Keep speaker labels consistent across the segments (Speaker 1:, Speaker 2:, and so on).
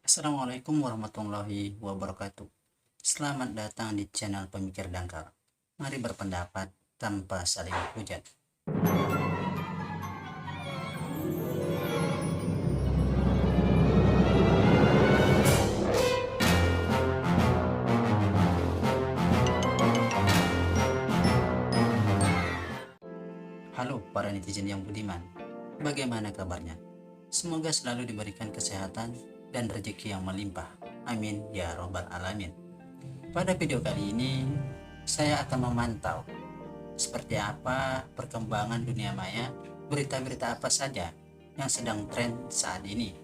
Speaker 1: Assalamualaikum warahmatullahi wabarakatuh. Selamat datang di channel Pemikir Dangkal. Mari berpendapat tanpa saling hujat. Halo para netizen yang budiman, bagaimana kabarnya? Semoga selalu diberikan kesehatan dan rezeki yang melimpah. Amin ya robbal alamin. Pada video kali ini, saya akan memantau seperti apa perkembangan dunia maya, berita-berita apa saja yang sedang tren saat ini.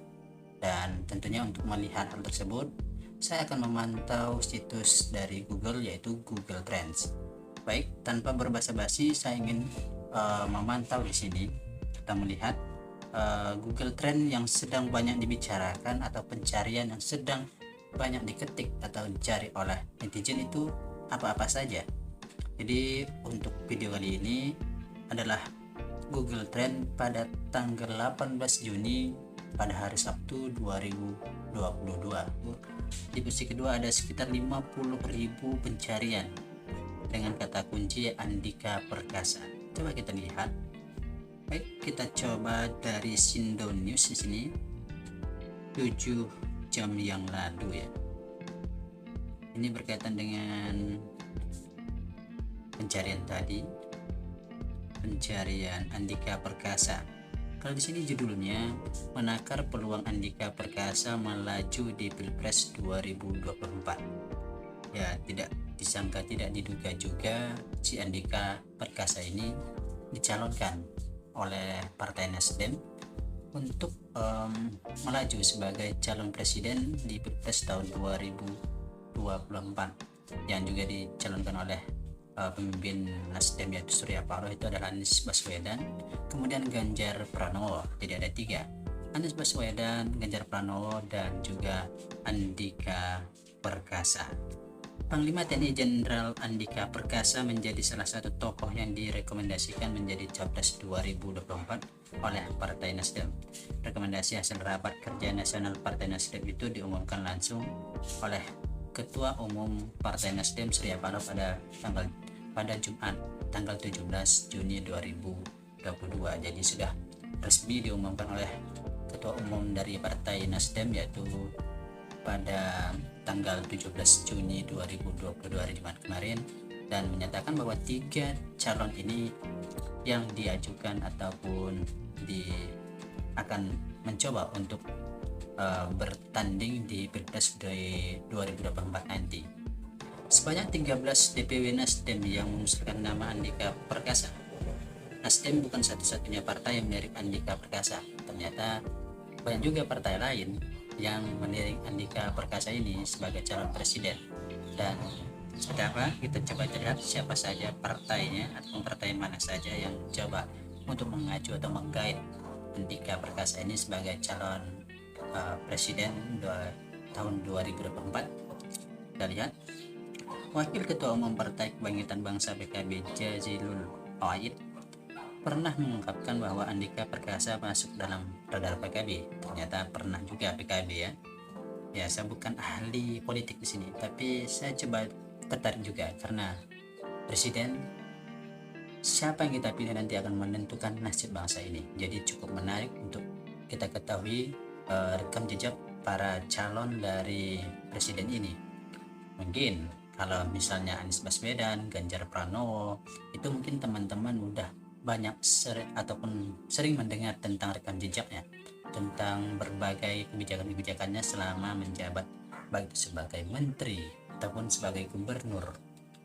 Speaker 1: Dan tentunya untuk melihat hal tersebut, saya akan memantau situs dari Google, yaitu Google Trends. Baik, tanpa berbasa-basi, saya ingin memantau di sini. Kita melihat Google Trend yang sedang banyak dibicarakan atau pencarian yang sedang banyak diketik atau dicari oleh netizen itu apa-apa saja. Jadi untuk video kali ini adalah Google Trend pada tanggal 18 Juni pada hari Sabtu 2022. Di posisi kedua ada sekitar 50.000 pencarian dengan kata kunci Andika Perkasa. Coba kita lihat. Baik, kita coba dari Sindo News di sini. 7 jam yang lalu ya. Ini berkaitan dengan pencarian tadi. Pencarian Andika Perkasa. Kalau di sini judulnya menakar peluang Andika Perkasa melaju di Pilpres 2024. Ya, tidak disangka tidak diduga juga si Andika Perkasa ini dicalonkan oleh Partai Nasdem untuk melaju sebagai calon presiden di Pilpres tahun 2024 yang juga dicalonkan oleh pemimpin Nasdem yaitu Surya Paloh, itu adalah Anies Baswedan, kemudian Ganjar Pranowo. Jadi ada 3, Anies Baswedan, Ganjar Pranowo, dan juga Andika Perkasa. Panglima TNI Jenderal Andika Perkasa menjadi salah satu tokoh yang direkomendasikan menjadi Capres 2024 oleh Partai Nasdem. Rekomendasi hasil rapat kerja nasional Partai Nasdem itu diumumkan langsung oleh Ketua Umum Partai Nasdem Surya Paloh pada Jumat tanggal 17 Juni 2022. Jadi sudah resmi diumumkan oleh Ketua Umum dari Partai Nasdem, yaitu pada tanggal 17 Juni 2022 hari Jumat kemarin, dan menyatakan bahwa 3 calon ini yang diajukan ataupun akan mencoba untuk bertanding di Pilpres 2024 nanti. Sebanyak 13 DPW Nasdem yang mengusulkan nama Andika Perkasa. Nasdem bukan satu-satunya partai yang melirik Andika Perkasa. Ternyata banyak juga partai lain yang melirik Andika Perkasa ini sebagai calon presiden. Dan seperti apa, kita coba lihat siapa saja partainya atau partai mana saja yang coba untuk mengacu atau menggait Andika Perkasa ini sebagai calon presiden tahun 2024. Kita lihat. Wakil Ketua Umum Partai Kebangkitan Bangsa PKB Jazilul Fawait pernah mengungkapkan bahwa Andika Perkasa masuk dalam radar PKB. Ternyata pernah juga PKB ya. Ya, saya bukan ahli politik di sini, tapi saya coba tertarik juga karena presiden siapa yang kita pilih nanti akan menentukan nasib bangsa ini. Jadi cukup menarik untuk kita ketahui rekam jejak para calon dari presiden ini. Mungkin kalau misalnya Anies Baswedan, Ganjar Pranowo, itu mungkin teman-teman udah banyak sering mendengar tentang rekam jejaknya, tentang berbagai kebijakan-kebijakannya selama menjabat, baik sebagai menteri ataupun sebagai gubernur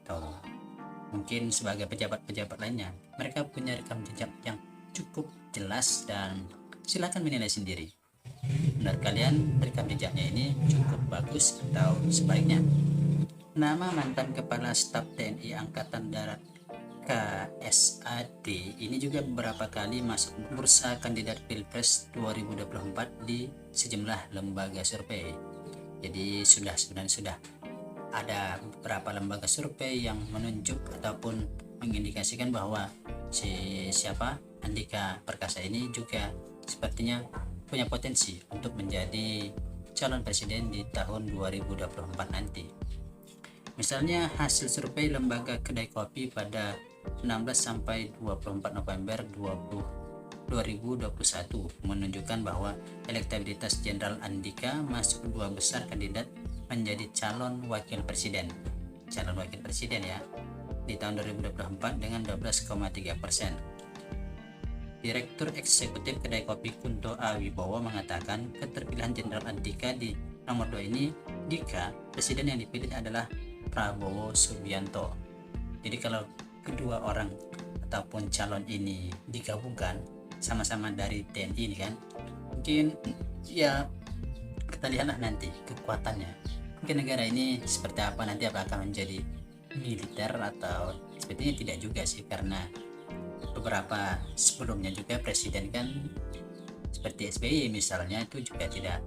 Speaker 1: atau mungkin sebagai pejabat-pejabat lainnya. Mereka punya rekam jejak yang cukup jelas dan silakan menilai sendiri. Menurut kalian rekam jejaknya ini cukup bagus atau sebaliknya? Nama mantan Kepala Staf TNI Angkatan Darat KSAD ini juga beberapa kali masuk bursa kandidat Pilpres 2024 di sejumlah lembaga survei. Jadi sebenarnya sudah ada beberapa lembaga survei yang menunjuk ataupun mengindikasikan bahwa siapa Andika Perkasa ini juga sepertinya punya potensi untuk menjadi calon presiden di tahun 2024 nanti. Misalnya hasil survei lembaga kedai kopi pada 16 sampai 24 November 2021 menunjukkan bahwa elektabilitas Jenderal Andika masuk 2 besar kandidat menjadi calon wakil presiden ya di tahun 2024 dengan 12,3%. Direktur Eksekutif Kedai Kopi Kunto A. Wibowo mengatakan keterpilihan Jenderal Andika di nomor 2 ini jika presiden yang dipilih adalah Prabowo Subianto. Jadi kalau kedua orang ataupun calon ini digabungkan sama-sama dari TNI ini kan, mungkin ya kita lihatlah nanti kekuatannya. Mungkin negara ini seperti apa nanti, apakah menjadi militer atau sepertinya tidak juga sih, karena beberapa sebelumnya juga presiden kan seperti SBY misalnya itu juga tidak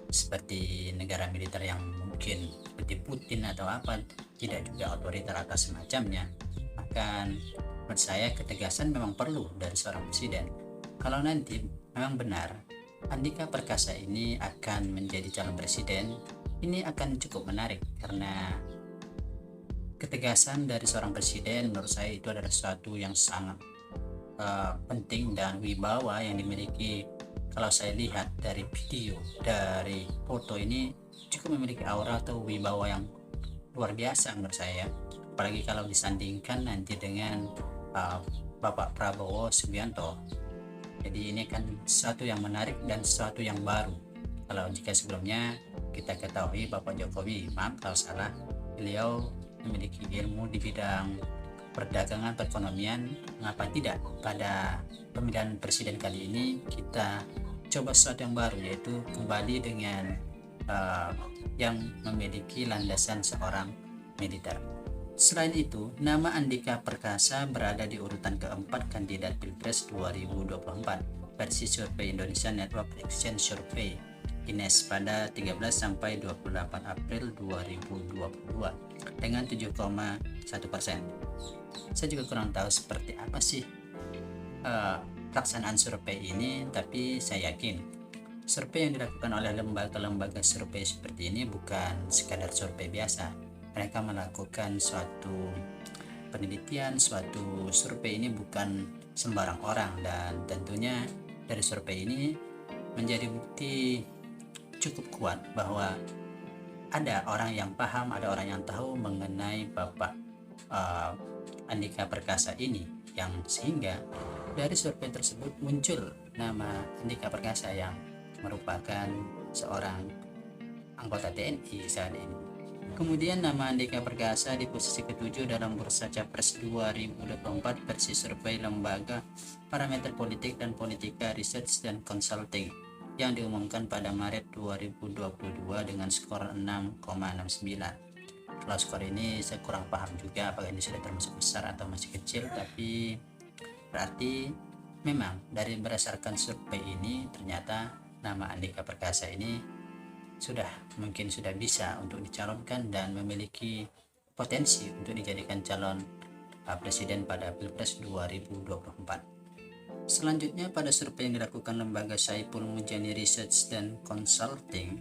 Speaker 1: seperti negara militer yang mungkin seperti Putin atau apa, tidak juga otoriter atau semacamnya. Maka menurut saya ketegasan memang perlu dari seorang presiden. Kalau nanti memang benar Andika Perkasa ini akan menjadi calon presiden, ini akan cukup menarik karena ketegasan dari seorang presiden menurut saya itu adalah sesuatu yang sangat penting, dan wibawa yang dimiliki, kalau saya lihat dari video, dari foto ini cukup memiliki aura atau wibawa yang luar biasa menurut saya, apalagi kalau disandingkan nanti dengan Bapak Prabowo Subianto. Jadi ini kan sesuatu yang menarik dan sesuatu yang baru. Kalau jika sebelumnya kita ketahui Bapak Jokowi, maaf kalau salah, beliau memiliki ilmu di bidang perdagangan, perekonomian, mengapa tidak pada pemilihan presiden kali ini kita coba sesuatu yang baru, yaitu kembali dengan yang memiliki landasan seorang militer. Selain itu, nama Andika Perkasa berada di urutan keempat kandidat Pilpres 2024 versi survei Indonesia Network Exchange Survey INES pada 13 sampai 28 April 2022 dengan 7,1%. Saya juga kurang tahu seperti apa sih pelaksanaan survei ini, tapi saya yakin survei yang dilakukan oleh lembaga-lembaga survei seperti ini bukan sekadar survei biasa. Mereka melakukan suatu penelitian, suatu survei ini bukan sembarang orang, dan tentunya dari survei ini menjadi bukti cukup kuat bahwa ada orang yang paham, ada orang yang tahu mengenai Bapak Andika Perkasa ini, yang sehingga dari survei tersebut muncul nama Andika Perkasa yang merupakan seorang anggota TNI saat ini. Kemudian nama Andika Perkasa di posisi ke-7 dalam bursa Capres 2024 versi survei lembaga Parameter Politik dan Politika Research dan Consulting yang diumumkan pada Maret 2022 dengan skor 6,69. Kalau skor ini saya kurang paham juga apakah ini sudah termasuk besar atau masih kecil, tapi berarti memang dari berdasarkan survei ini ternyata nama Andika Perkasa ini mungkin sudah bisa untuk dicalonkan dan memiliki potensi untuk dijadikan calon presiden pada Pilpres 2024. Selanjutnya, pada survei yang dilakukan lembaga Saiful Mujani Research dan Consulting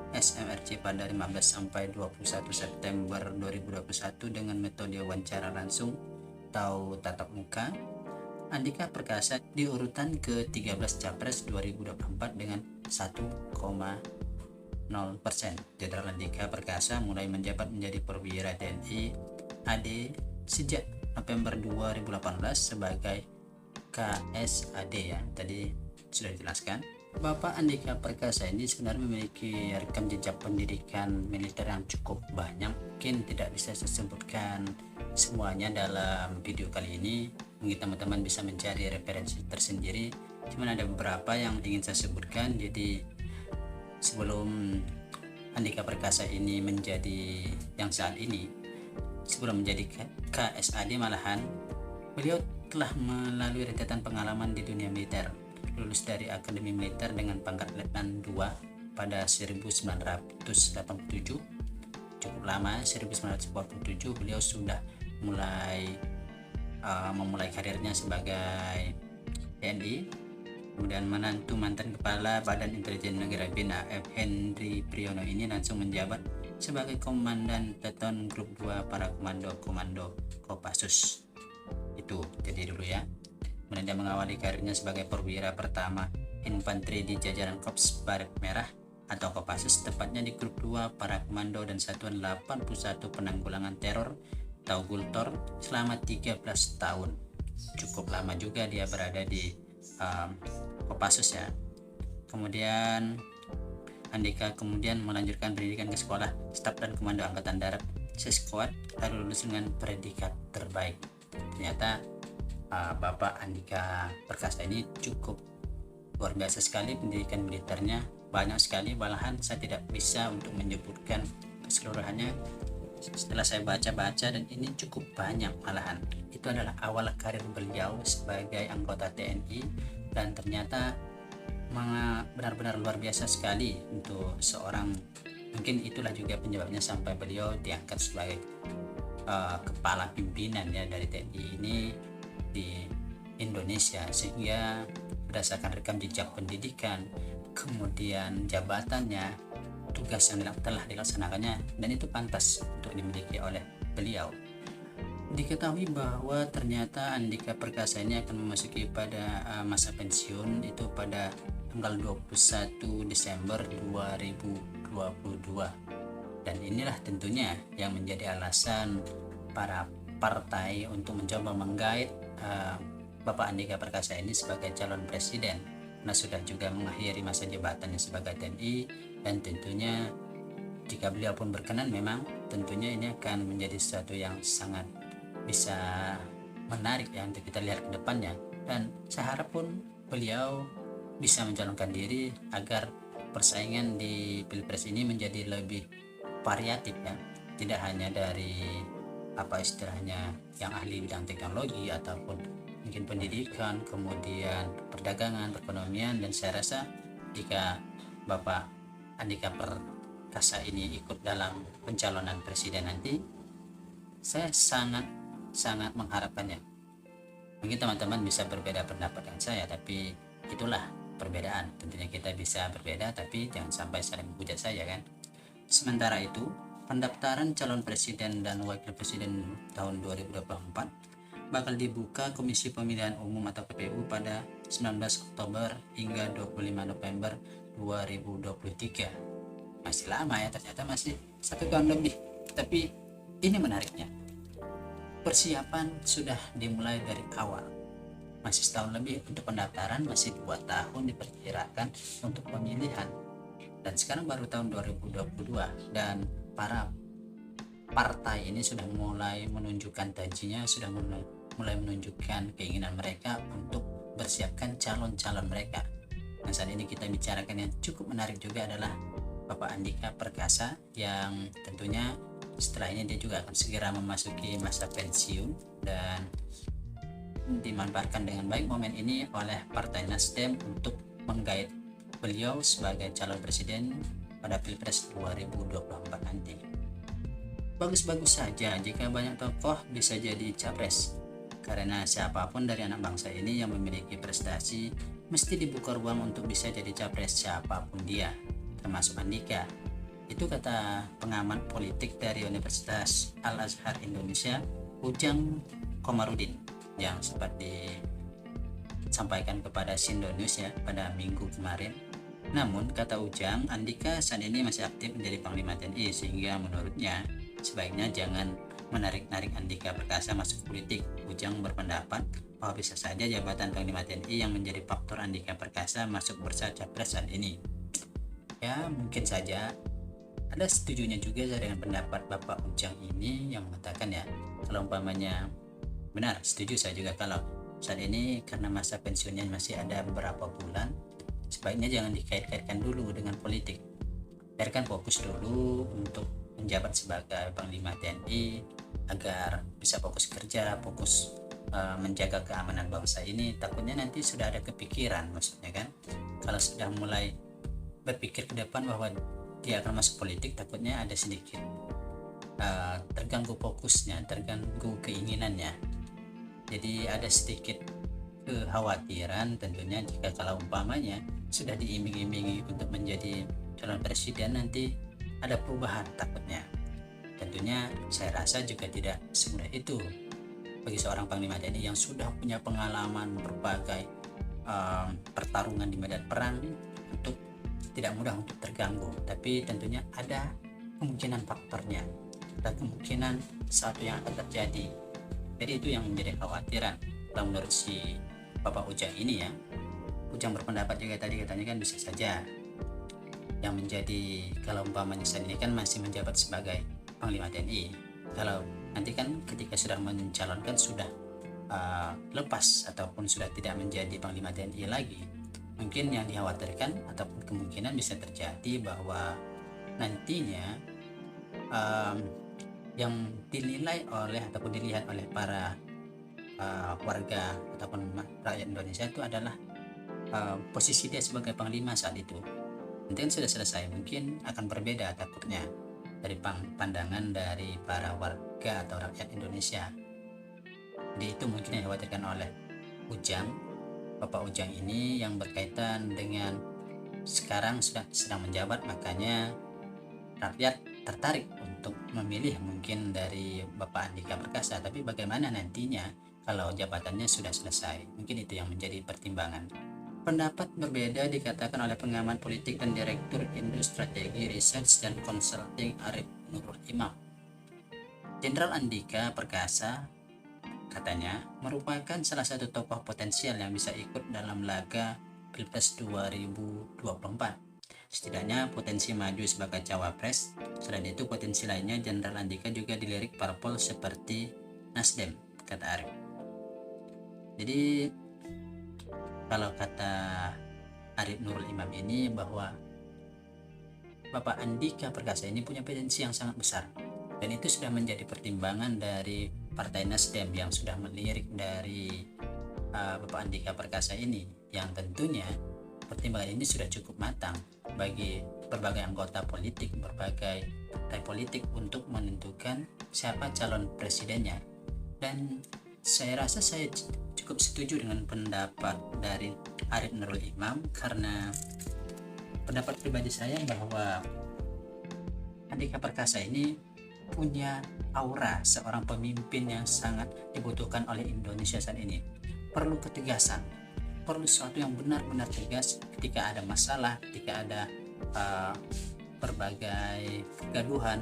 Speaker 1: SMRC pada 15 sampai 21 September 2021 dengan metode wawancara langsung atau tatap muka, Andika Perkasa di urutan ke-13 Capres 2024 dengan 1,0%. Jenderal Andika Perkasa mulai menjabat menjadi perwira TNI AD sejak November 2018 sebagai KSAD ya, tadi sudah dijelaskan. Bapak Andika Perkasa ini sebenarnya memiliki rekam jejak pendidikan militer yang cukup banyak. Mungkin tidak bisa saya sebutkan semuanya dalam video kali ini, mungkin teman-teman bisa mencari referensi tersendiri, cuman ada beberapa yang ingin saya sebutkan. Jadi sebelum Andika Perkasa ini menjadi yang saat ini, sebelum menjadi KSAD malahan beliau telah melalui rentetan pengalaman di dunia militer. Lulus dari Akademi Militer dengan pangkat Letnan 2 pada 1987, cukup lama. 1947 beliau sudah memulai karirnya sebagai TNI. Kemudian menantu mantan Kepala Badan Intelijen Negara BIN AF Henry Priyono ini langsung menjabat sebagai Komandan Peleton Grup 2 para Komando Kopassus. Itu jadi dulu ya. Kemudian dia mengawali karirnya sebagai perwira pertama infanteri di jajaran Korps Baret Merah atau Kopassus, tepatnya di Grup 2 para Komando dan Satuan 81 Penanggulangan Teror atau Gultor selama 13 tahun. Cukup lama juga dia berada di Kopassus ya. Kemudian Andika kemudian melanjutkan pendidikan ke sekolah staf dan komando angkatan darat seskuad, lalu lulus dengan predikat terbaik. Ternyata Bapak Andika Perkasa ini cukup luar biasa sekali pendidikan militernya, banyak sekali, malahan saya tidak bisa untuk menyebutkan keseluruhannya. Setelah saya baca-baca, dan ini cukup banyak malahan. Itu adalah awal karir beliau sebagai anggota TNI, dan ternyata benar-benar luar biasa sekali untuk seorang. Mungkin itulah juga penyebabnya sampai beliau diangkat sebagai kepala pimpinan ya dari TNI ini di Indonesia, sehingga berdasarkan rekam jejak pendidikan, kemudian jabatannya, tugas yang telah dilaksanakannya, dan itu pantas untuk dimiliki oleh beliau. Diketahui bahwa ternyata Andika Perkasa ini akan memasuki pada masa pensiun itu pada tanggal 21 Desember 2022, dan inilah tentunya yang menjadi alasan para partai untuk mencoba menggait Bapak Andika Perkasa ini sebagai calon presiden, karena sudah juga mengakhiri masa jabatannya sebagai TNI, dan tentunya jika beliau pun berkenan, memang tentunya ini akan menjadi sesuatu yang sangat bisa menarik ya untuk kita lihat ke depannya. Dan saya harap pun beliau bisa mencalonkan diri agar persaingan di Pilpres ini menjadi lebih variatif ya, tidak hanya dari apa istilahnya yang ahli bidang teknologi ataupun mungkin pendidikan, kemudian perdagangan, perekonomian. Dan saya rasa jika Bapak Andika Perkasa ini ikut dalam pencalonan presiden nanti, saya sangat mengharapkannya. Mungkin teman-teman bisa berbeda pendapat dengan saya, tapi itulah perbedaan. Tentunya kita bisa berbeda, tapi jangan sampai saling menghujat saya kan. Sementara itu, pendaftaran calon presiden dan wakil presiden tahun 2024 bakal dibuka Komisi Pemilihan Umum atau KPU pada 19 Oktober hingga 25 November 2023. Masih lama ya, ternyata masih 1 tahun lebih. Tapi ini menariknya, persiapan sudah dimulai dari awal. Masih setahun lebih untuk pendaftaran, masih 2 tahun diperkirakan untuk pemilihan. Dan sekarang baru tahun 2022, dan para partai ini sudah mulai menunjukkan tajinya, sudah mulai menunjukkan keinginan mereka untuk bersiapkan calon-calon mereka. Nah, saat ini kita bicarakan yang cukup menarik juga adalah Bapak Andika Perkasa, yang tentunya setelah ini dia juga akan segera memasuki masa pensiun, dan dimanfaatkan dengan baik momen ini oleh Partai Nasdem untuk menggait beliau sebagai calon presiden pada Pilpres 2024 nanti. Bagus-bagus saja jika banyak tokoh bisa jadi capres, karena siapapun dari anak bangsa ini yang memiliki prestasi mesti dibuka ruang untuk bisa jadi capres, siapapun dia, termasuk Andika. Itu kata pengamat politik dari Universitas Al-Azhar Indonesia, Ujang Komarudin, yang sempat disampaikan kepada Sindo News ya pada minggu kemarin. Namun kata Ujang, Andika saat ini masih aktif menjadi Panglima TNI, sehingga menurutnya sebaiknya jangan menarik-narik Andika Perkasa masuk politik. Ujang berpendapat bahwa bisa saja jabatan Panglima TNI yang menjadi faktor Andika Perkasa masuk bursa capres saat ini. Ya, mungkin saja. Ada setujunya juga saya dengan pendapat Bapak Ujang ini, yang mengatakan ya, kalau umpamanya benar, setuju saya juga kalau saat ini karena masa pensiunnya masih ada beberapa bulan, sebaiknya jangan dikait-kaitkan dulu dengan politik. Biarkan fokus dulu untuk menjabat sebagai Panglima TNI agar bisa fokus kerja, fokus menjaga keamanan bangsa ini. Takutnya nanti sudah ada kepikiran, maksudnya kan, kalau sudah mulai berpikir ke depan bahwa dia akan masuk politik, takutnya ada sedikit terganggu fokusnya, terganggu keinginannya. Jadi ada sedikit kekhawatiran tentunya jika kalau umpamanya sudah diiming-imingi untuk menjadi calon presiden nanti ada perubahan takutnya. Tentunya saya rasa juga tidak semudah itu bagi seorang Panglima TNI yang sudah punya pengalaman berbagai pertarungan di medan perang untuk tidak mudah untuk terganggu, tapi tentunya ada kemungkinan faktornya dan kemungkinan sesuatu yang akan terjadi. Jadi itu yang menjadi kekhawatiran kalau menurut si Bapak Ujang ini ya. Ujang berpendapat juga tadi katanya kan bisa saja yang menjadi, kalau umpamanya saat ini kan masih menjabat sebagai Panglima TNI, kalau nanti kan ketika sudah mencalonkan sudah lepas ataupun sudah tidak menjadi Panglima TNI lagi, mungkin yang dikhawatirkan ataupun kemungkinan bisa terjadi bahwa nantinya yang dinilai oleh ataupun dilihat oleh para warga ataupun rakyat Indonesia itu adalah posisi dia sebagai panglima saat itu. Nanti kan sudah selesai, mungkin akan berbeda takutnya dari pandangan dari para warga atau rakyat Indonesia. Jadi itu mungkin yang dikhawatirkan oleh Ujang, Bapak Ujang ini, yang berkaitan dengan sekarang sedang menjabat, makanya rakyat tertarik untuk memilih mungkin dari Bapak Andika Perkasa. Tapi bagaimana nantinya kalau jabatannya sudah selesai, mungkin itu yang menjadi pertimbangan. Pendapat berbeda dikatakan oleh pengamat politik dan Direktur Indo Strategi Research dan Consulting Arif Nurul Imam. Jenderal Andika Perkasa katanya merupakan salah satu tokoh potensial yang bisa ikut dalam laga Pilpres 2024. Setidaknya potensi maju sebagai cawapres. Selain itu potensi lainnya Jenderal Andika juga dilirik parpol seperti Nasdem, kata Arif. Jadi kalau kata Arif Nurul Imam ini bahwa Bapak Andika Perkasa ini punya potensi yang sangat besar, dan itu sudah menjadi pertimbangan dari Partai Nasdem yang sudah melirik dari Bapak Andika Perkasa ini, yang tentunya pertimbangan ini sudah cukup matang bagi berbagai anggota politik, berbagai partai politik untuk menentukan siapa calon presidennya. Dan saya rasa saya cukup setuju dengan pendapat dari Arif Nurul Imam, karena pendapat pribadi saya bahwa Andika Perkasa ini punya aura seorang pemimpin yang sangat dibutuhkan oleh Indonesia saat ini. Perlu ketegasan, perlu sesuatu yang benar-benar tegas ketika ada masalah, ketika ada berbagai kegaduhan.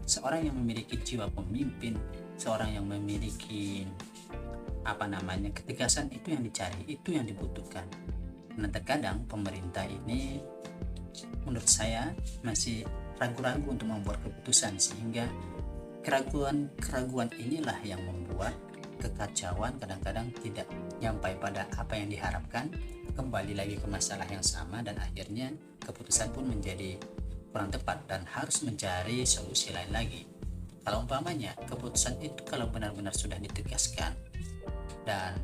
Speaker 1: Seorang yang memiliki jiwa pemimpin, seorang yang memiliki ketegasan, itu yang dicari, itu yang dibutuhkan. Nah, terkadang pemerintah ini menurut saya masih ragu-ragu untuk membuat keputusan, sehingga keraguan inilah yang membuat kekacauan, kadang-kadang tidak sampai pada apa yang diharapkan, kembali lagi ke masalah yang sama, dan akhirnya keputusan pun menjadi kurang tepat dan harus mencari solusi lain lagi. Kalau umpamanya keputusan itu kalau benar-benar sudah ditegaskan dan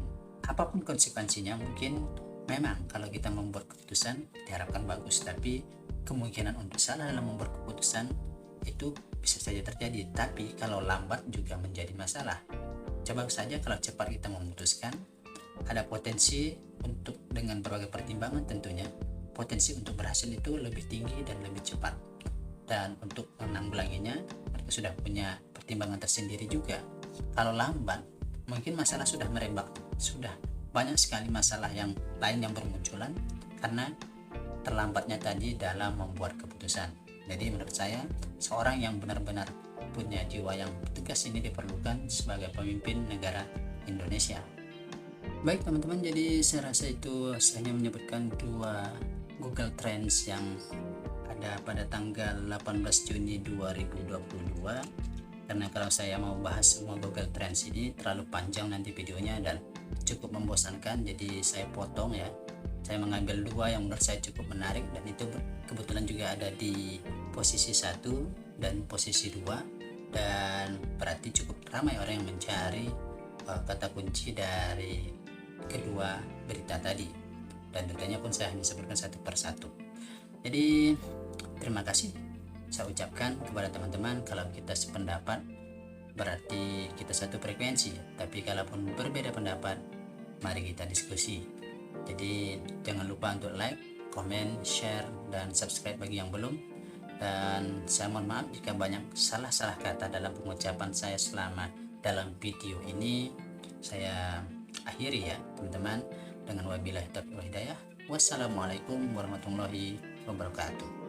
Speaker 1: apapun konsekuensinya, mungkin memang kalau kita membuat keputusan diharapkan bagus, tapi kemungkinan untuk salah dalam membuat keputusan itu bisa saja terjadi. Tapi kalau lambat juga menjadi masalah. Coba saja kalau cepat kita memutuskan, ada potensi untuk, dengan berbagai pertimbangan tentunya, potensi untuk berhasil itu lebih tinggi dan lebih cepat. Dan untuk menanggulanginya mereka sudah punya pertimbangan tersendiri juga. Kalau lambat, mungkin masalah sudah merembak, sudah banyak sekali masalah yang lain yang bermunculan karena terlambatnya tadi dalam membuat keputusan. Jadi menurut saya seorang yang benar-benar punya jiwa yang tegas ini diperlukan sebagai pemimpin negara Indonesia. Baik teman-teman, jadi saya rasa itu saya hanya menyebutkan 2 Google Trends yang ada pada tanggal 18 Juni 2022, karena kalau saya mau bahas semua Google Trends ini terlalu panjang nanti videonya dan cukup membosankan, jadi saya potong ya. Saya mengambil 2 yang menurut saya cukup menarik, dan itu kebetulan juga ada di posisi 1 dan posisi 2, dan berarti cukup ramai orang yang mencari kata kunci dari kedua berita tadi, dan tentunya pun saya hanya sebutkan satu persatu. Jadi terima kasih saya ucapkan kepada teman-teman. Kalau kita sependapat berarti kita satu frekuensi, tapi kalaupun berbeda pendapat mari kita diskusi. Jadi jangan lupa untuk like, komen, share, dan subscribe bagi yang belum. Dan saya mohon maaf jika banyak salah-salah kata dalam pengucapan saya selama dalam video ini. Saya akhiri ya teman-teman dengan wabillahi taufiq wal hidayah. Wassalamualaikum warahmatullahi wabarakatuh.